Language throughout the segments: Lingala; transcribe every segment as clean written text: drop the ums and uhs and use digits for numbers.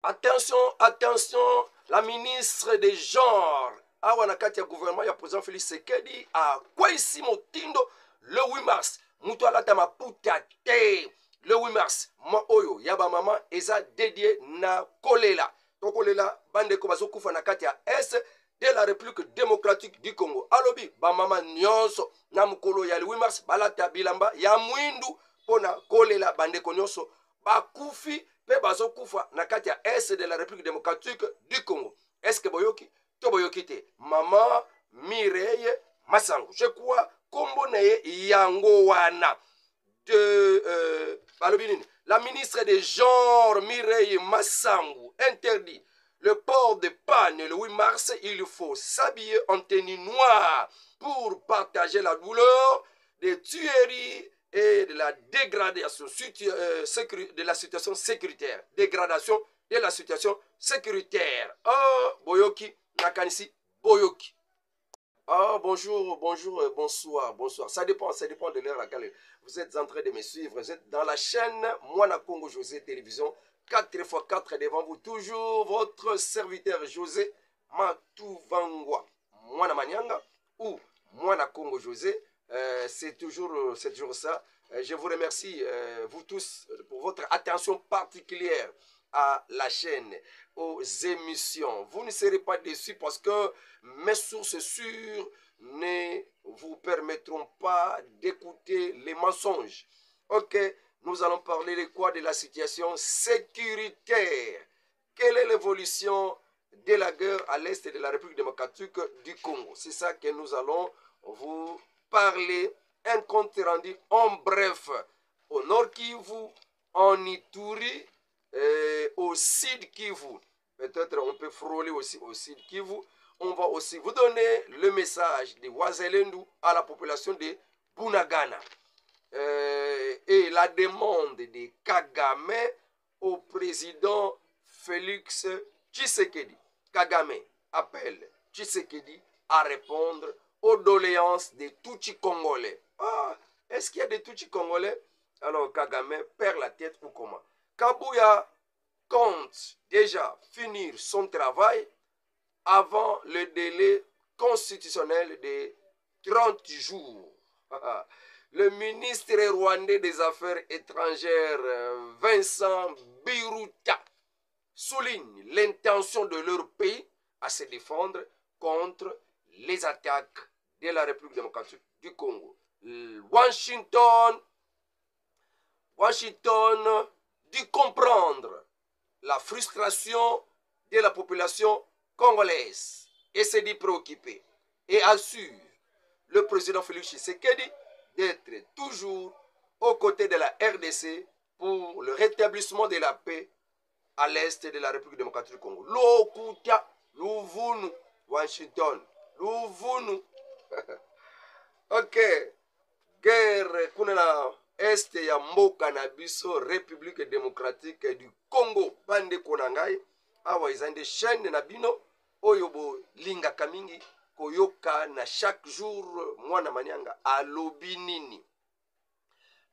Attention, attention, la ministre des genres, awa na kati ya gouvernement ya président Félix Tshisekedi a kwaisi motindo le 8 mars. Mutu alata maputa te. Le 8 mars, ma oyo yaba mama eza dédié na kolela. To kolela bande ko bazo kufa na kati ya est de la République démocratique du Congo. Alobi ba mama nyonso na mukolo ya le 8 mars balata bilamba ya mwindu pona kolela bande ko nyonso bakufi pe bazo kufa na kati ya est de la République démocratique du Congo. Est-ce que boyoki to boyoki te? Mama Mireille Massango. Je crois kombo na ye yango wana de la ministre des genres Mireille Massango interdit le port de panne le 8 mars. Il faut s'habiller en tenue noire pour partager la douleur des tueries et de la dégradation de la situation sécuritaire. Dégradation de la situation sécuritaire. Oh, Boyoki, Nakanisi, Boyoki. Ah, bonjour, bonjour, bonsoir, bonsoir. Ça dépend de l'heure à laquelle vous êtes en train de me suivre. Vous êtes dans la chaîne Mwana Congo José Télévision. 4x4 devant vous, toujours votre serviteur José Matuvangwa. Mwana Manyanga ou Mwana Congo José. C'est toujours ça. Je vous remercie, vous tous, pour votre attention particulière à la chaîne, aux émissions. Vous ne serez pas déçus parce que mes sources sûres ne vous permettront pas d'écouter les mensonges. Ok, nous allons parler de quoi? De la situation sécuritaire. Quelle est l'évolution de la guerre à l'est de la République démocratique du Congo? C'est ça que nous allons vous parler. Un compte rendu en bref au Nord Kivu, en Ituri, au Sud Kivu. Peut-être on peut frôler aussi au Sud Kivu. On va aussi vous donner le message de Wazelendu à la population de Bunagana. Et la demande de Kagame au président Félix Tshisekedi. Kagame appelle Tshisekedi à répondre aux doléances des Tutsis congolais. Ah, est-ce qu'il y a des Tutsis congolais? Alors Kagame perd la tête ou comment? Kabouya compte déjà finir son travail avant le délai constitutionnel de 30 jours. Le ministre rwandais des Affaires étrangères Vincent Biruta souligne l'intention de leur pays à se défendre contre les attaques de la République démocratique du Congo. Washington dit comprendre la frustration de la population congolaise et se dit préoccupé et assure le président Félix Tshisekedi d'être toujours aux côtés de la RDC pour le rétablissement de la paix à l'est de la République démocratique du Congo. Lokuta, Luvunu, Washington, Luvunu. Ok, guerre kuna na este ya mboka na biso République démocratique du Congo. Bande konangai awa izande chaîne na bino oyo bo linga kamingi koyoka na chaque jour mwana manyanga alobi nini.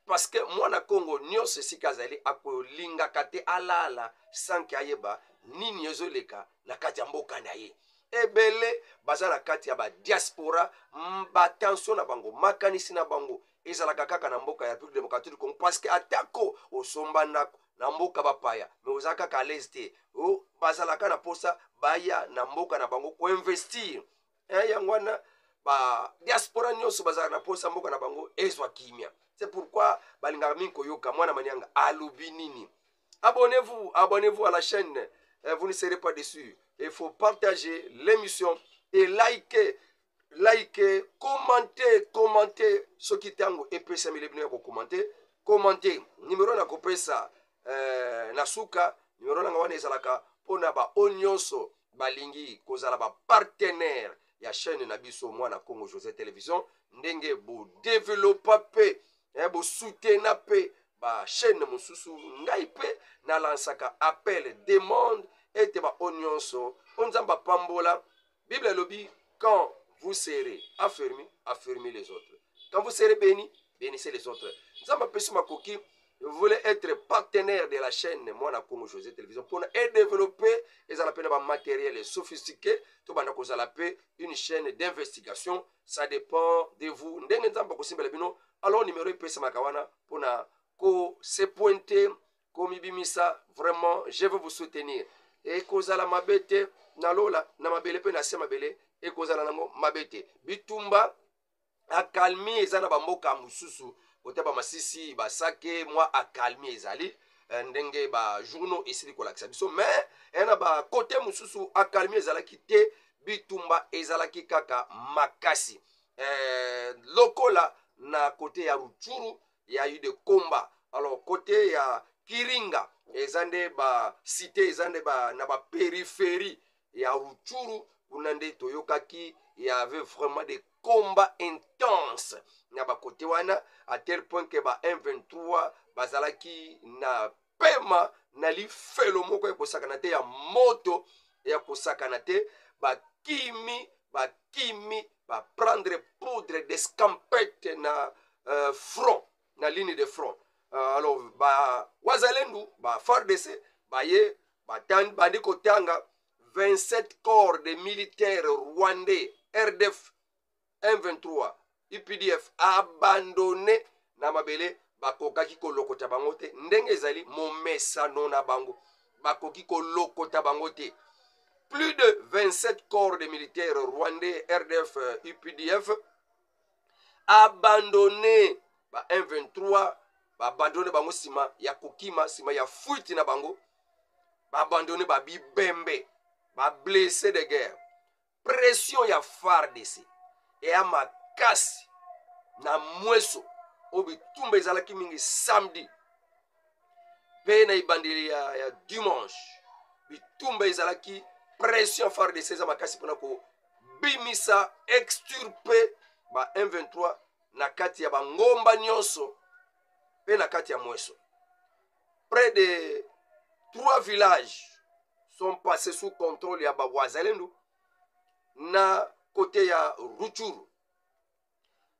Parce que mwana Congo nyonso sikazali akolinga kate alala sanki ayeba nini yozoleka na kati ya mboka na ye. Ebele baza na kati ya ba diaspora ba tension na bango makanisi na bango ezalaka kaka na mboka ya République démocratique du Congo parce que atako osomba na mboka bapaya mais ozaka ka leste o bazalaka na posa baya na mboka na bango ko investir yangwana ba diaspora nyonso bazalaka na posa mboka na bango ezwa kimia. C'est pourquoi balingaka mingi koyoka mwana manyanga alobi nini. Abonnez-vous à la chaîne, vous ne serez pas déçus. Il faut partager l'émission et liker, commenter ce qui tango et pesa milebino ko commenter. Numéro na kopesa nasuka, numéro na wana ezalaka pona ba onyonso balingi kozala ba partenaire ya chaîne na biso mwana Congo José Télévision ndenge bo développer pe bo soutenir pe ba chaîne mosusu ngai pe na lansaka appel demande et ba onyonso onzamba pambola. Bible lobi quand vous serez affermis, affermez les autres. Quand vous serez bénis, bénissez les autres. Nzamba pesu makoki je voulais être partenaire de la chaîne Mwana Congo José Télévision pour développer les matériel sophistiqué. Tout le monde une chaîne d'investigation. Ça dépend de vous. Alors, numéro IPS Makawana pour se pointer comme Ibimisa. Vraiment, je veux vous soutenir. Et kozala mabete nalola na mabele pe na se mabele et kozala nango mabete bitumba akalmi ezana bamboka mususu kote ba masisi basake moi akalmi ezali ndenge ba journaux esili kolakisa biso mais ena ba kote mususu akalmi ezalaki te bitumba ezalaki kaka makasi lokola na kote ya Rutshuru il y a eu des combats. Alors côté ya Kiringa ezande ba cité ezande ba na ba périphérie ya Rutshuru kunande toyokaki il y avait vraiment des combats intenses na ba côté wana à tel point que ba M23 bazalaki na pema na li felo moko ya kosakana te ya moto ya kosakana te ba kimi ba prendre poudre d'escampette na front na ligne de front. Alors ba wazalendu ba FARDC ba ye bandi kotanga 27 corps de militaires rwandais RDF M23 UPDF abandonné na mabele bakokaki kolokota bango te ndenge ezali momesa nona bango bakoki kolokota bango te. Plus de 27 corps de militaires rwandais RDF UPDF abandonné ba M23 ba abandonné bango sima ya kokima sima ya fuite na bango ba abandonné ba bibembe ba blessé de guerre. Pression ya FARDC et ya makasi na mweso obi tumba ezalaki mingi samedi pe na ibandeli ya dimanche bitumba ezalaki pression FARDC za makasi pona ko bimisa extirper ba M23 na kati ya bangomba nyonso pe na kati ya mweso. Près de 3 villages sont passés sous contrôle ya Wazalendo na côté ya Rutshuru.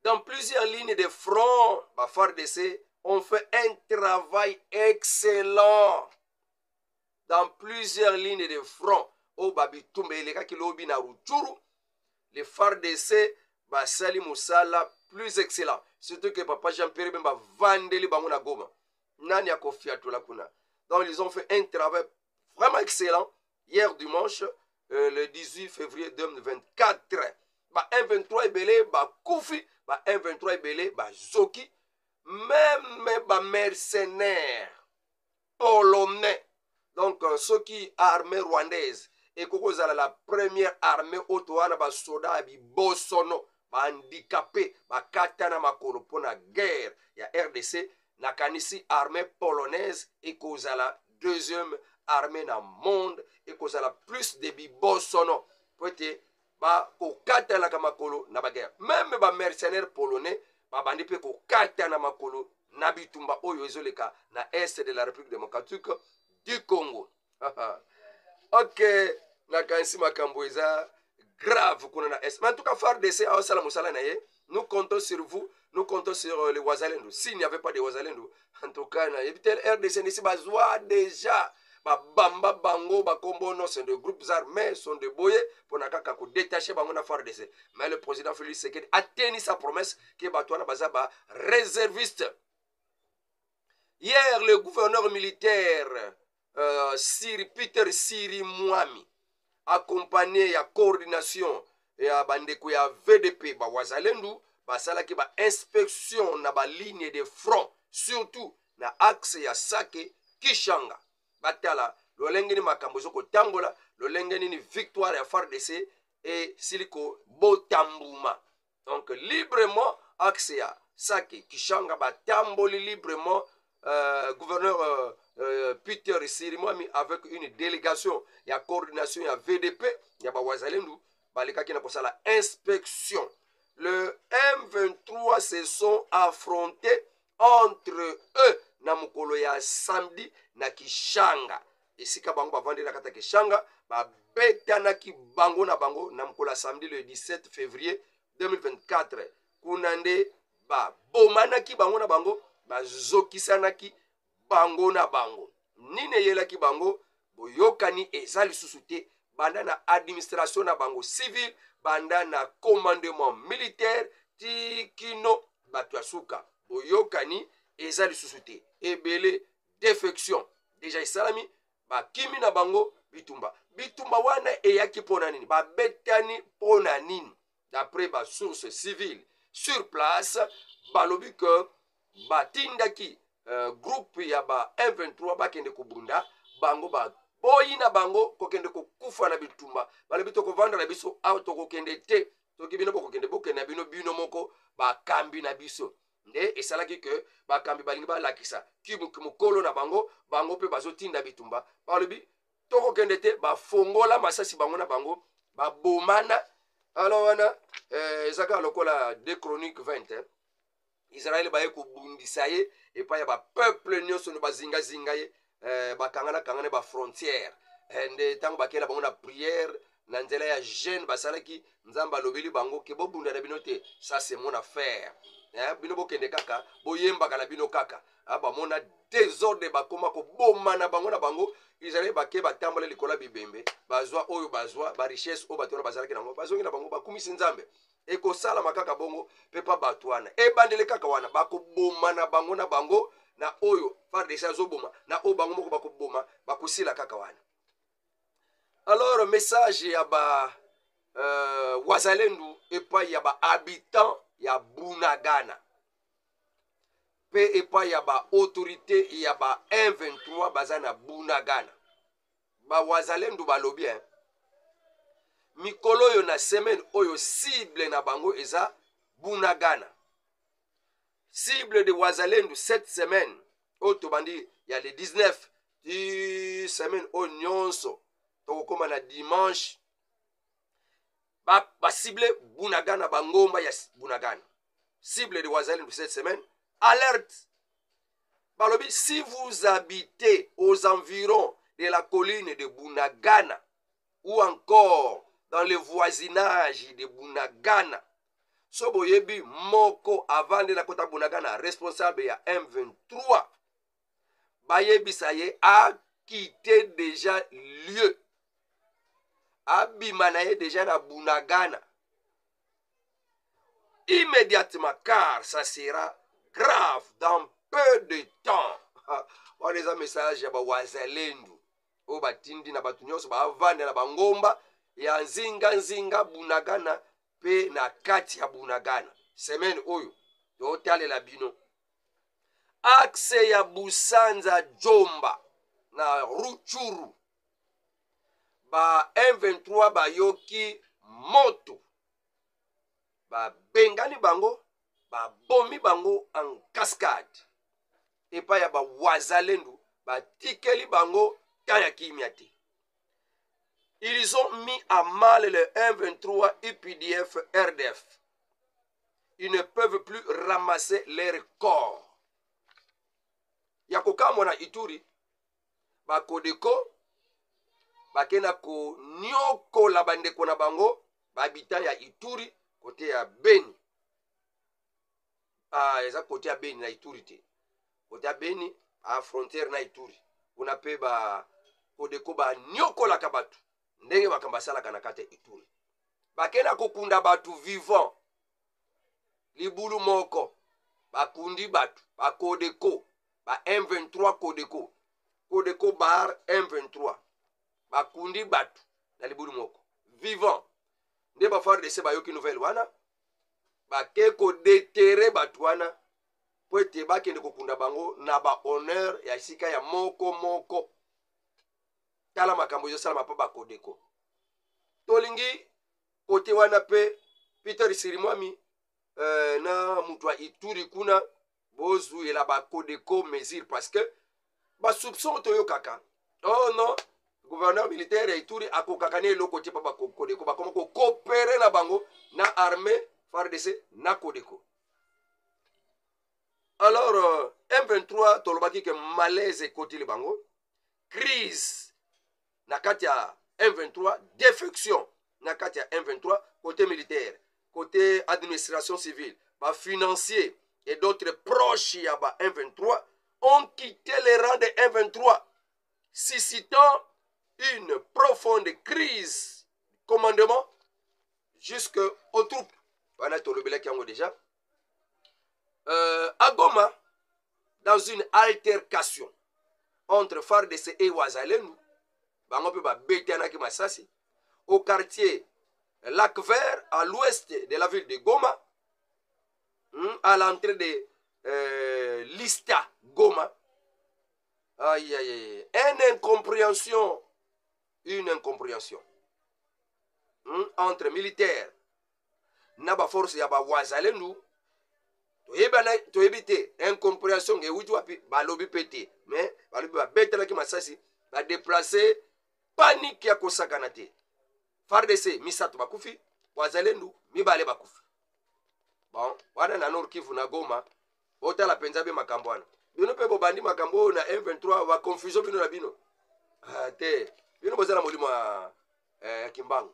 Dans plusieurs lignes de front, la FARDC ont fait un travail excellent. Dans plusieurs lignes de front, au Babitumbe eleka kilobi na Rutshuru, les FARDC basali musala plus excellent. Surtout que Papa Jean-Pierre Bemba vandeli bango na Goma. Nani a kofiatu la kuna. Donc ils ont fait un travail vraiment excellent hier dimanche, le 18 février 2024. Ba M23 ebele ba Koufi, ba M23 ebele ba Zoki, même ba mercenaires polonais. Donc ceux qui armée rwandaise et kokozala la première armée otoana ba soda bi bosono ba handicapé ba katana makolo pona guerre ya RDC na kanisi armée polonaise et kozala deuxième armée na monde et kozala plus de bi bosono pote ba kokata la kamakolo na ba guerre. Même ba mercenaires polonais ba bandi pe kokata na makolo na bitumba oyo ezoleka na est de la République démocratique du Congo. Ok, na kansi makambo eza grave kuna na est. Mais en tout cas FARDC a osala musala na ye. Nous comptons sur vous, nous comptons sur les Wazalendo. S'il n'y avait pas de Wazalendo, en tout cas na ebitel RDC nisi bazwa déjà ba bamba bango ba kombo non c'est de groupes armés sont de boye pour nakaka ko détacher bango na FARDC. Mais le président Félix Tshisekedi a tenu sa promesse que batwana bazaba réserviste. Hier le gouverneur militaire Peter Siri Mwami accompagné ya coordination ya bandeko ya VDP ba Wazalendo basalaki ba inspection na ba ligne de front surtout na axe ya Sake Kishanga batala lolenge ni makambo zoko tambola lolenge ni victoire ya FARDC et siliko botambuma. Donc librement axe ya Sake Kishanga batamboli librement gouverneur Peter Sirimwami avec une délégation ya coordination ya VDP ya Wazalendo balekaki na kosala inspection. Le M23 se sont affrontés entre eux na mukolo ya samedi na Kishanga. Esika bango bavandi na kata Kishanga babetanaki bango na bango na mukolo ya samedi le 17 février 2024. Kunande ba bomanaki bango na bango bazokisanaki bango na bango nini eyelaki bango boyokani eza lisusu te banda na administration na bango civile banda na commandement militaire ti kino bato ya suka boyokani eza lisusu te ebele défection deja esalami bakimi na bango bitumba wana eyaki mpona nini babetani mpona nini d'après basource civile sur place balobi ke batindaki groupe ya ba M23 bakende kobunda bango boyi na bango kokende kokufa na bitumba balobi tokovanda na biso awa tokokende te soki bino bokokende bokende na bino moko bakambi na biso nde esalaki ke bakambi balingi balakisa kimokolo na bango mpe bazotinda bitumba balobi tokokende te bafongola masasi bango na bango babomana alors wana ezaka lokola 2 Chroniques 20 Israël baye kobundisa ye epai ya bapeuple nyonso no bazingazinga ye bakangana ba frontière nde ntango bakela bango na prière na nzela ya jeune basalaki nzambe alobeli bango ke bobunda na bino te ça c'est mon affaire bino bokende kaka boyembaka na bino kaka bamona désordre bakoma koboma na bango Israël bake batambola likola bibembe bazwa oyo bazwa barichesse oyo bato wana bazalaki nango bazongi na bango bakumisi nzambe ekosala makaka bongo mpe pa bato wana ebandele kaka wana bakoboma na bango na oyo FARDC azoboma na oyo bango moko bakoboma bakosila kaka wana. Alors message ya ba wazalendu epai ya ba habitant ya Bunagana pe epai ya ba autorité ya ba M23 baza na Bunagana ba wazalendu balobi mikolo oyo na semaine oyo cible na bango eza Bunagana. Cible de wazalendu cette semaine oyo tobandi ya le 19 di semaine oyo nyonso tokokoma na dimanche cible Bunagana bangomba ya Bunagana. Cible de wazalendu cette semaine alerte balobi si vous habitez aux environs de la colline de Bunagana ou encore dans le voisinage de Bunagana so boyebi moko avant de la kota Bunagana responsable ya M23 bayebisa ye a quitté déjà lieu abima na ye déjà na Bunagana immédiatement car ça sera grave dans peu de temps. Wana eza message ya bawazalendu oyo batindi na bato nyonso baavanda na bangomba ya nzinga Bunagana pe na kati ya Bunagana. Semaine oyo totalela bino axe ya Busanza Jomba na Ruchuru ba M23 bayoki moto bengani bango bomi bango en cascade epa ya bawazalendu batikeli bango kaya kimia te. Ils ont mis à mal le M23 UPDF RDF. Ils ne peuvent plus ramasser leurs corps. Yakoka mona Ituri bakodeko bakena ko nyoko la bandeko na bango babita ya Ituri côté ya Beni. Eza côté ya Beni na Ituri te. Côté ya Beni a frontière na Ituri. Kuna pe ba kodeko ba nyoko la kabatu. Ndenge bakambasala kana kate Ituri. Bakena kokunda batu vivant. Libulu moko. Bakundi batu. Bakodeko. Ba M23 kodeko. Kodeko bar M23. Bakundi batu. Na libulu moko. Vivant. Nde ba FARDC bayoki nouvelle wana. Bake ko detere batu wana. Pwete bakende kokunda bango na ba honneur ya sika ya moko. Tala makambo yo sala mapa bakodeko. Tolingi kote wana pe Peter Sirimwami na mutwa Ituri kuna bozu ela bakodeko mesure parce que ba soupçon to yo kaka. Oh non, gouverneur militaire ya Ituri akokakane lo kote pa bakodeko bakoma ko coopérer na bango na armée FARDC na kodeko. Alors M23 tolobaki ke malaise côté le bango, crise na kati ya M23, défection na kati ya M23 côté militaire, côté administration civile, ba financier et d'autres proches ya ba M23 ont quitté les rangs de M23, suscitant une profonde crise commandement jusqu'aux troupes. Voilà, déjà. À Goma, dans une altercation entre FARDC et Wazalenu, au quartier Lac Vert, à l'ouest de la ville de Goma, à l'entrée de Lista Goma. Aïe, aïe, aïe. Une incompréhension entre militaires naba force ya ba Wazalenu. Toyebite incompréhension nge wuti wapi balobi pete mais balobi ba betelaki masasi ba déplacer panique ya kosakana te. FARDC misato bakufi, Wazalenu mibale bakufi. Bon, wana na Nord Kivu na Goma otala penza be makambo wana. Bino pe bobandi makambo na M23 ba confusion bino na bino. Te bino bozala molimo ya Kimbangu.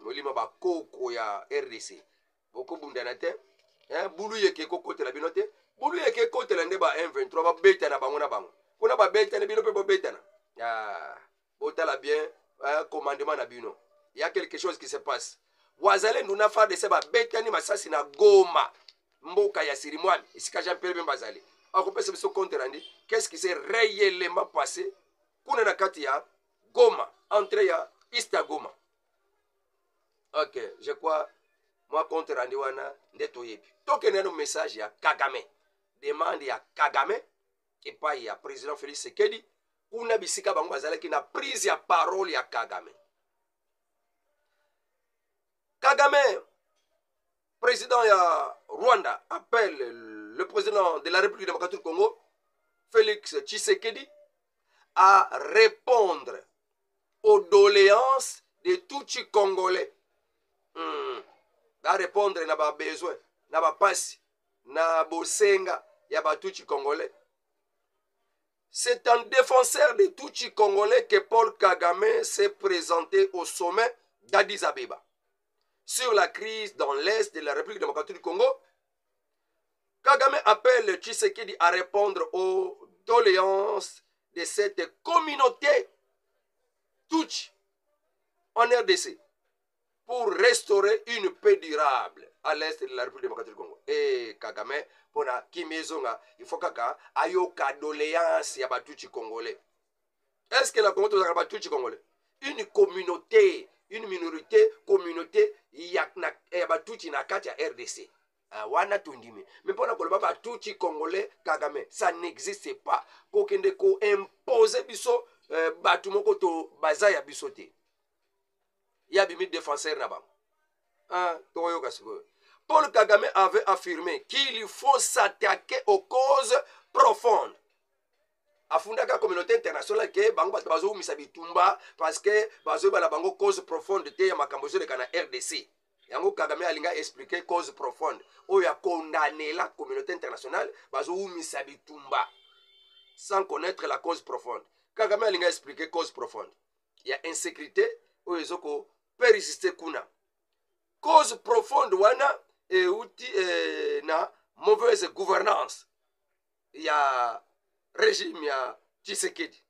Molimo ba koko ya RDC. Boko bundana te. Bulu yeke kokote la bino te. Bulu yeke kote la nde ba M23 ba beta na bango na bango. Kuna ba beta na bino pe ba beta na. Otala bien commandement na bino. Il y a quelque chose qui se passe. Wazalenu na FARDC ba beta ni masasi na Goma. Mboka ya Sirimwami. Isika Jean-Pierre Bembazali. Akopesa biso compte rendu. Qu'est-ce qui s'est réellement passé? Kuna na kati ya Goma. Entrée ya Ista Goma. Ok, je crois. Moi compte rendu wana ndeto yebi. Toke neno message ya Kagame. Demande ya Kagame. Et pas ya président Félix Tshisekedi. Kuna bisika bango bazalaki na prise ya parole ya Kagame. Kagame, président ya Rwanda, appelle le président de la République démocratique du Congo, Félix Tshisekedi, à répondre aux doléances de tous les Congolais. À répondre à nos besoins, à nos passes, à nos senga, à nos tous les Congolais. C'est en défenseur de tous les Congolais que Paul Kagame s'est présenté au sommet d'Addis Abeba. Sur la crise dans l'est de la République démocratique du Congo, Kagame appelle Tshisekedi à répondre aux doléances de cette communauté Tutsi en RDC pour restaurer une paix durable à l'est de la République démocratique du Congo. Et Kagame, pour la Kimezonga, il faut kaka ayoka doléance ya Batutsi congolais. Est-ce que la communauté de Batutsi congolais, une communauté, une minorité, communauté ya Batutsi na kati ya RDC? Wana tundimi. Mais pour la Batutsi congolais, Kagame, ça n'existe pas. Kokende ko imposer biso batumoko to bazaya bisote. Il y a des défenseurs là-bas. Paul Kagame avait affirmé qu'il faut s'attaquer aux causes profondes. Afundaka communauté internationale que bango bazo misabitumba parce que bazo bala bango cause profonde te ya makambozo de kana RDC. Yango Kagame alinga expliquer cause profonde. O ya condamner la communauté internationale bazo misabitumba sans connaître la cause profonde. Kagame alinga expliquer cause profonde. Il y a insécurité o ezoko persister kuna. Cause profonde wana et outil na mauvaise gouvernance. Il y a régime ya Tshisekedi.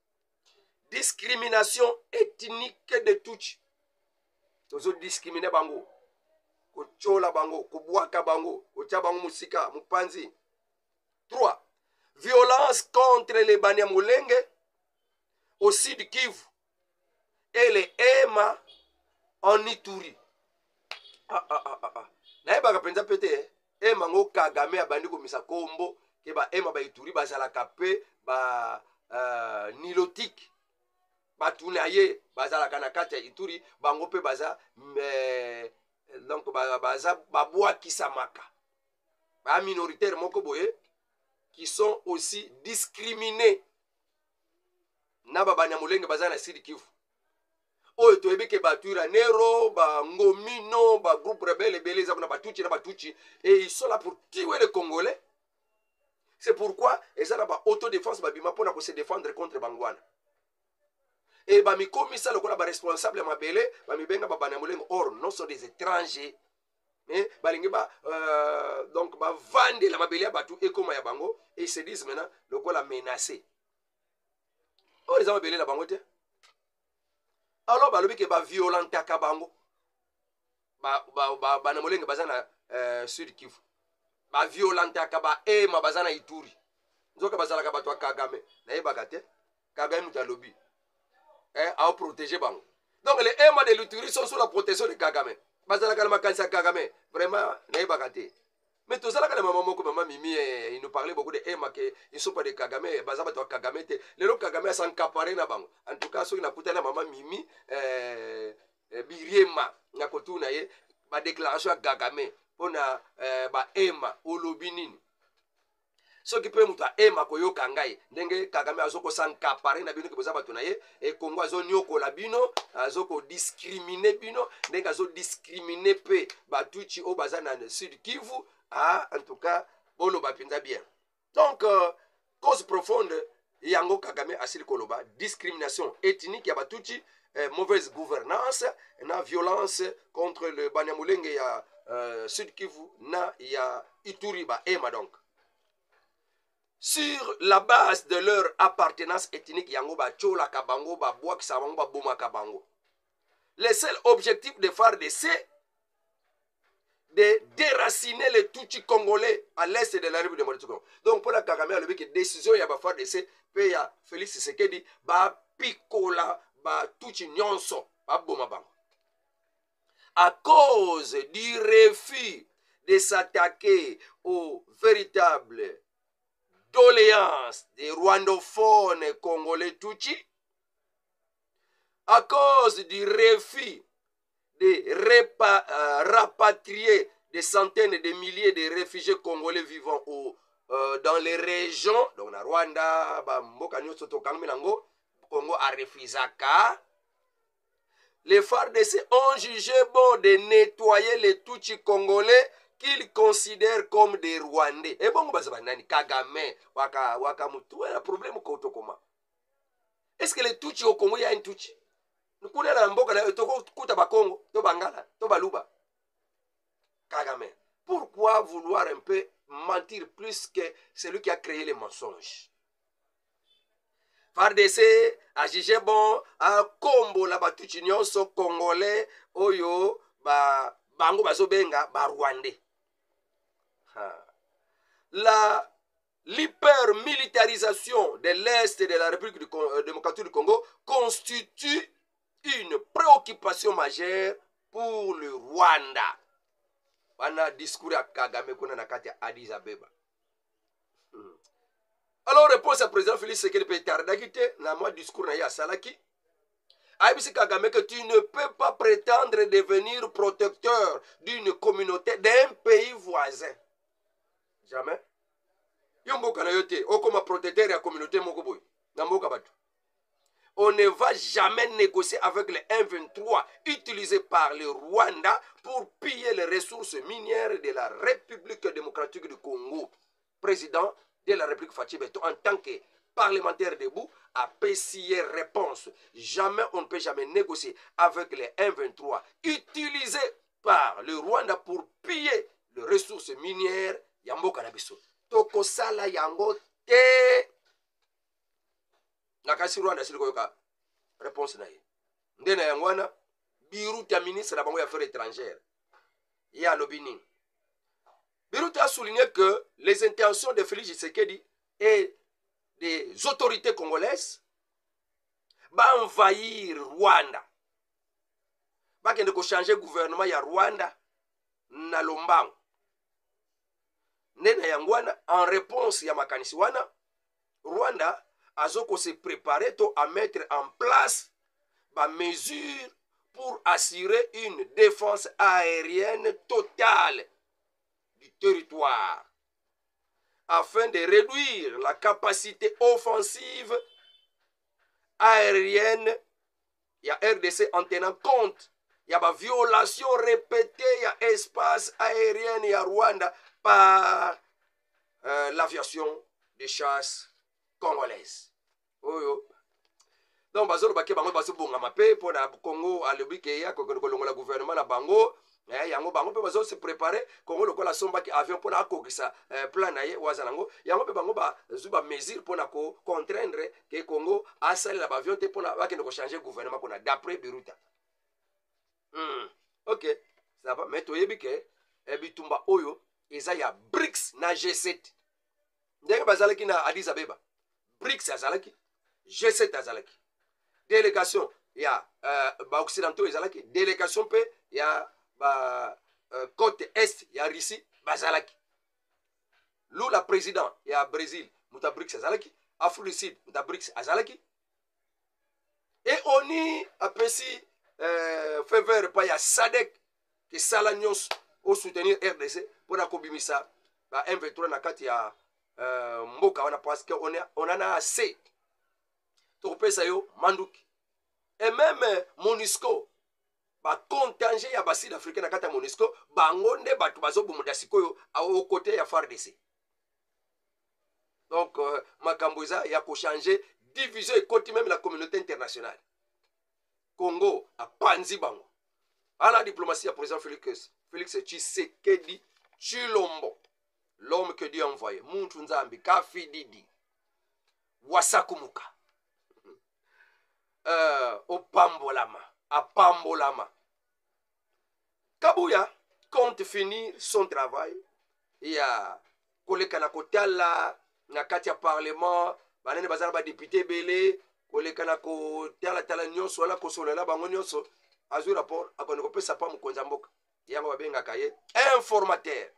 Discrimination ethnique de Tutsi. Tozo discriminer bango. Kochola bango, kobwaka bango, kotia bango musika, mupanzi. 3. Violence contre les Banyamulenge au Sud Kivu et les Ema en Ituri. Naeba kapenza pete Ema ngo Kagame abandi komisa kombo ke ba Ema ba Ituri bazalaka pe ba nilotique batuna ye bazalaka na kati ya Ituri bango pe baza donc baza babwa kisamaka ba minoritaire moko boye qui sont aussi discriminés na ba Banyamulenge baza na Sud Kivu. Oyo toyebi ke Batura Nero, ba Ngomino, ba groupe rebelle beleza na Batutsi na Batutsi et ils sont là pour tuer les Congolais. C'est pourquoi ils ont la autodéfense babima pour se défendre contre Bangwana. Et ba mi komisa lokola ba responsable mabele ba mi benga ba Banyamulenge or non sont des étrangers balingi donc bavandela mabele ya bato ekoma ya bango et ils se disent maintenant lokola menacé oyo eza mabele na bango te alors balobi ke baviolentaka bango bana molenge baza na sud kivu baviolentaka baema baza na ituri nzoka bazalaka bato ya kagame nayebaka te kagame mutu alobi aoprotege bango donc les ema de l'ituri sont sous la protection de kagame bazalaka na makanisi ya kagame vraiment nayebaka te mais tozalaka na mama moko mama mimi il nous parlait beaucoup de ema ke ils sont pas de kagame baza bato ya kagame te lelo kagame asankapare na bango en tout cas soki nakutani na mama mimi biriema na kotuna ye badéclaration ya kagame mpona baema olobi nini soki mpe moto aema koyoka ngai ndenge kagame azokosankapare na bino ke boza bato na ye ekongo azoniokola bino azokodiscrimine bino ndenge azodiscrimine mpe batuchi oyo baza na sud kivu en tout cas boloba mpenza bien donc cause profonde yango kagame asili koloba discrimination ethnique ya batuchi mauvaise gouvernance na violence contre le banyamulenge ya sud kivu na ya ituri baema donc sur la base de leur appartenance ethnique yango bacholaka bango babwakisa bango babomaka bango le seul objectif de FARDC de déraciner les Tutsis congolais à l'est de la République démocratique du Congo. Donc pour la Kagame alobi que décision ya FARDC pe ya Félix Tshisekedi bapikola batuchi nyonso baboma bango à cause du refus de s'attaquer aux véritables doléances des rwandophones congolais Tutsis, à cause du refus de rapatrier des centaines de milliers de réfugiés congolais vivant dans les régions, donc na Rwanda, Congo a refusé. Les FARDC ont jugé bon de nettoyer les Tutsis congolais qu'ils considèrent comme des Rwandais. Et bon, Kagame, waka mutu, il y a un problème au Kotokoma. Est-ce que les Tutsis au Congo, il y a un Tutsi? Nous connaissons la mboka na kuta ba Congo, to Bangala, to Baluba. Kagame. Pourquoi vouloir un peu mentir plus que celui qui a créé les mensonges? FARDC a jugé bon à combo la batuchi nyonso congolais oyo bango bazobenga ba Rwandais. L'hypermilitarisation de l'Est de la République démocratique du Congo constitue une préoccupation majeure pour le Rwanda. Wana discours à Kagame kuna na kati ya Addis Abeba. Alors réponse à président Félix Tshisekedi peut tardaki te na moi discours na ya salaki. Aibisi Kagame que tu ne peux pas prétendre devenir protecteur d'une communauté d'un pays voisin. Jamais. Yomboka na yote okoma protecteur ya communauté moko boy. Na mboka batu. On ne va jamais négocier avec les M23 utilisés par le Rwanda pour piller les ressources minières de la République démocratique du Congo. Président de la République Fachi Beto, en tant que parlementaire debout, a PCA réponse. Jamais, on ne peut jamais négocier avec les M23 utilisés par le Rwanda pour piller les ressources minières. Yambo Kanabiso. Toko Sala Yango Te. Nakasi Rwanda silikoyoka réponse na ye ndena yangwana Biruta ministre de la Affaires étrangères ya lobini Biruta a souligné que les intentions de Félix Tshisekedi et des autorités congolaises envahir Rwanda bakende ko changer gouvernement ya Rwanda na lombango ndena yangwana en réponse ya makanisi wana Rwanda Azoko se préparer à mettre en place des mesures pour assurer une défense aérienne totale du territoire afin de réduire la capacité offensive aérienne. Il y a RDC en tenant compte, il y a des violations répétées, il y a espace aérien et à Rwanda par l'aviation de chasse congolaise. Oyo. donc bazolo bake bango baso bongama pe pour na Congo alobi ke ya ko longola gouvernement na bango yango bango pe bazo se préparer Congo lokola sombaki avion pour na kokisa plan na ye wazalango yango pe bango ba zuba mesure pour na ko contraindre ke Congo asali la avion te pour na bakende ko changer gouvernement pour na d'après Biruta. OK, ça va mais toyebi ke bitumba oyo eza ya BRICS na G7 ndenge bazalaki na Addis Abeba BRICS azalaki G7 azalaki délégation ya ba occidentaux ezalaki délégation pe ya ba côte est ya Russie bazalaki Lula président ya Brésil muta BRICS azalaki Afrique du Sud muta BRICS azalaki et oni apesi faveur pa ya SADC qui sala nyos au soutenir RDC pour na kobimisa ba M23 na kati ya mboka wana parce que on en a assez topesa yo manduki et même MONUSCO ba contingent ya ba sud africain na kati ya MONUSCO bango nde bato bazobumuda sikoyo au côté ya FARDC. Donc makambo eza ya ko changer division et côté même la communauté internationale. Congo a panzi bango à la diplomatie à président Félix Tshisekedi Chilombo, l'homme que Dieu a envoyé, Muntu Nzambi, Kafididi, Wasakumuka, Opambolama, Apambolama. Kabuya compte finir son travail. Il y a Koleka Nakotala, Nakatia Parlement, Banane Bazar ba député Belé, Koleka Nakotala Tala Nyonso, la Kosolela Bango Nyonso, Azur rapport, à Konoko Sapa Mukonzamboka, Yango Benga Kaye, informateur.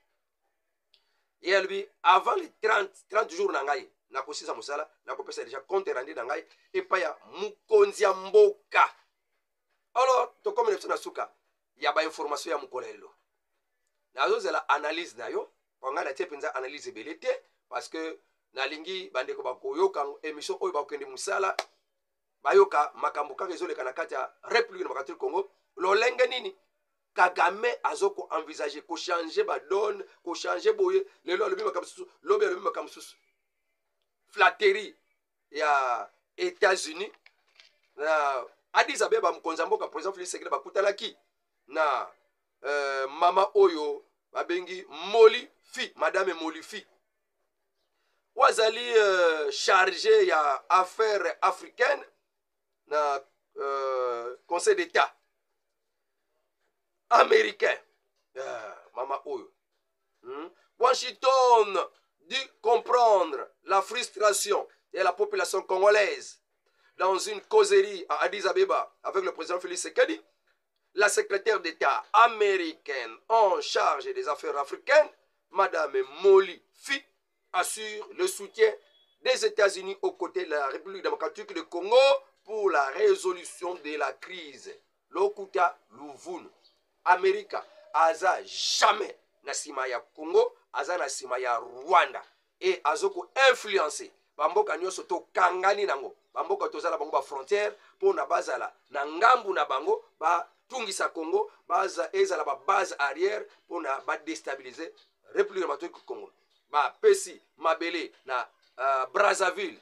Et lui, avant les 30 jours nangai, nakosisa musala, nakopesa déjà compte rendu nangai, et pas ya Mukonzamboka. Alors, to comme na suka, ya ba information ya mukolelo. Nazo zela analyse na yo, panga na tepinza analyse belete parce que na lingi bandeko bakoyoka émission oyo bakende musala, bayoka makambo ka rezoleka na kati ya République démocratique du Congo, lolenge nini Kagame azoko envisager ko changer ba donne, ko changer boye, lelo alobi makamsusu, lobi alobi makamsusu. Flatterie ya États-Unis na Addis Abeba Mukonzamboka président Félix Tshisekedi bakutalaki na mama oyo babengi Moli Fi, madame Moli Fi. Wazali chargé ya affaires africaines na Conseil d'État américain. Mama oyo. Washington dit comprendre la frustration de la population congolaise. Dans une causerie à Addis Abeba avec le président Félix Tshisekedi, la secrétaire d'État américaine en charge des affaires africaines, Madame Moli Fi, assure le soutien des États-Unis aux côtés de la République démocratique du Congo pour la résolution de la crise. Lokuta Luvunu. Amerika aza jamais na sima ya Congo, aza na sima ya Rwanda et azoko influencer bamboka nyonso to kangani nango bamboka tozala bango ba frontière pour na bazala na ngambu na bango ba tungisa Congo baza ezala ba base arrière pour na ba déstabiliser République démocratique du Congo ba pesi mabele na Brazzaville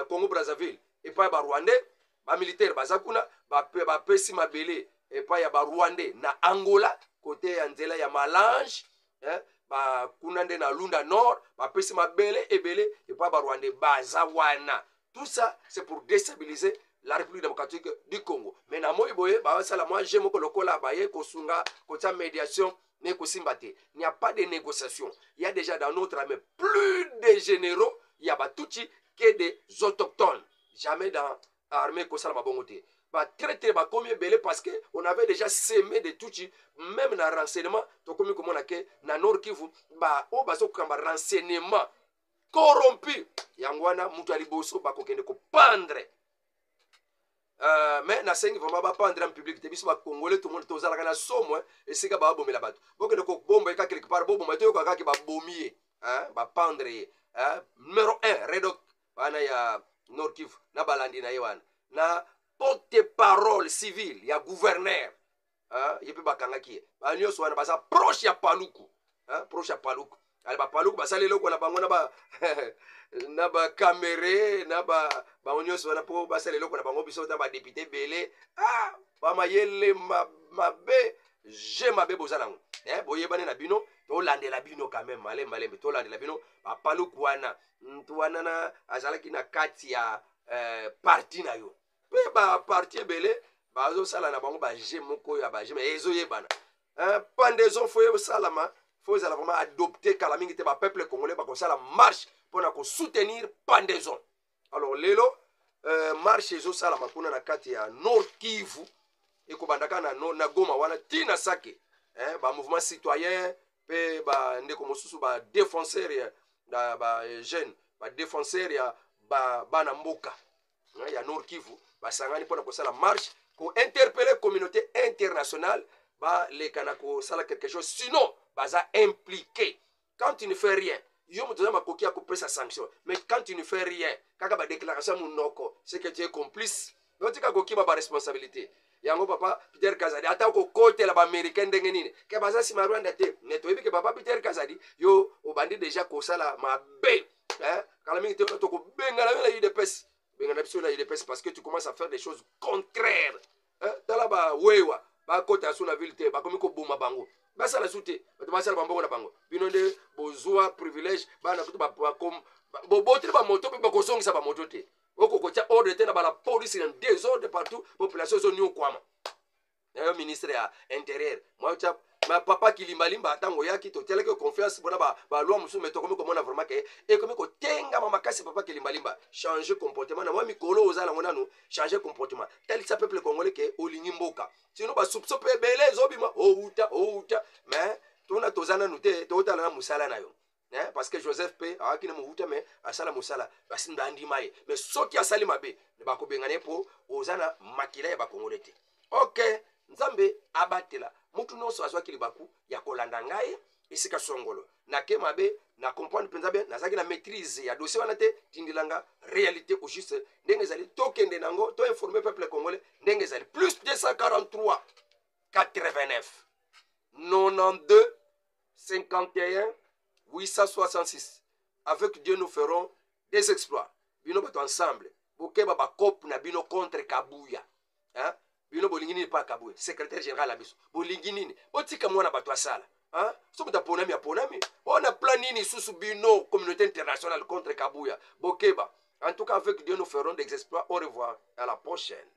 Congo Brazzaville et pas ba Rwandais ba militaire bazakuna ba pesi mabele et pas ya ba Rwandais na Angola côté ya nzela ya Malange ba kunande na Lunda Nord ba pesi mabele ebele et pas ba Rwandais bazawana. Tout ça c'est pour déstabiliser la République démocratique du Congo. Mais na moi boye ba sala moi j'aime ko lokola baye ko sunga ko ta médiation ne ko simbate. Il n'y a pas de négociation. Il y a déjà dans notre armée plus de généraux, il y a batuti que des autochtones. Jamais dans l'armée ko sala mabongote. Bah, traiter bah, combien belé parce que on avait déjà sémé des touchis même dans renseignement to comme on a que na Nord Kivu bah o baso kamba renseignement corrompu yangwana mutu aliboso ba kokende ko pendre mais na sengi vraiment ba pendre en public te biso ba congolais tout le monde tozala kana somo et c'est que ba bomela bato bokende ko bomba ka quelque part bomba to ka ki ba bomier hein ba pendre numéro 1 redok bana ya Nord Kivu na balandi na yewana na porte-parole civile, il y a gouverneur. Il y a pas kangaki. Banyo soana basa proche ya Paluku. Proche ya Paluku. ali bapaluku basali eloko na bango na ba na bakamere na bango nyonso wana mpo basala eloko na bango biso ta badepute ebele bamayele mabe je mabe boza nango boyebane na bino tolandela bino quand même malembe tolandela bino bapaluku wana mtu wana na azalaki na kati ya parti na yo mpe baparti ebele bazosala na bango baje moko ya baje me ezoyebana pendaison fo esalama fo ezala vraiment adopté kala mingi te bapeuple congolais bakosala marche mpona kosoutenir pendaison. Alors lelo marche ezosalama kuna na kati ya Nord Kivu ekobandaka na Goma wana tina sake bamouvement citoyen mpe bandeko mosusu badéfenseur ya bajeune badéfenseur ya bana mboka ya Nord Kivu basangani mpona kosala marche kointerpeller communauté internationale balekana kosala quelque chose sinon baza impliqué. Quand tu ne fais rien yo moto makoki akopesa sanction mais quand tu ne fais rien kaka badéclaration munoko c'est que tu es complice notika kokiba baresponsabilité yango papa Peter Kazadi ata kokotela baaméricain ndenge nini ke baza nsima Rwanda te me toyebi ke papa Peter Kazadi yo obandi déjà kosala mabe kala mingi te tokobengana yo na UDPS bengana biso na UDPS parce que tu commences à faire des choses contraires tala bawewa bakota so na ville te bakomi koboma bango basala su te bato basala bambongo na bango bino nde bozwa privilège bana kutu boboteli bamoto mpe bakozongisa bamoto te okokotia ordre te na bala police na désordre partout population ezoniokwama nayo ministre ya intérieur mwacha ma papa kilimbalimba ntango yaki totelaki confiance mpona balwa mosusu me tokomi komona vraiment ke ekomi kotengama makasi papa kilimbalimba changer comportement na mwa mikolo oza nango nanu changer comportement talisa peuple congolais ke olingi mboka sino basupso mpe ebele ezobima outa mais tuna toza nanu te tootala na mosala na yo parce que Joseph mpe awaki na mohuta me asala mosala basinda andima ye mais soki asali mabe bakobengana ye mpo oza na makila ya bakongole te. Ok, nzambe abatela mutu nyonso azwaki libaku ya kolanda ngai esika songolo nake mabe na comprendre mpenza bien nazalaki na maîtrise ya dossier wana te tindilanga réalité au juste ndenge ezali tokende nango to informer peuple congolais ndenge ezali plus 243 89 92 51 866 avec Dieu nous ferons des exploits bino bato ensemble bokeba bakop na bino contre Kabuya bino bolingi nini pa Kabuya secrétaire général la biso bolingi nini botika mwana bato asala so muta ponami aponami on a plan nini susu bino communauté internationale contre Kabuya bokeba en tout cas avec Dieu nous ferons des exploits. Au revoir, à la prochaine.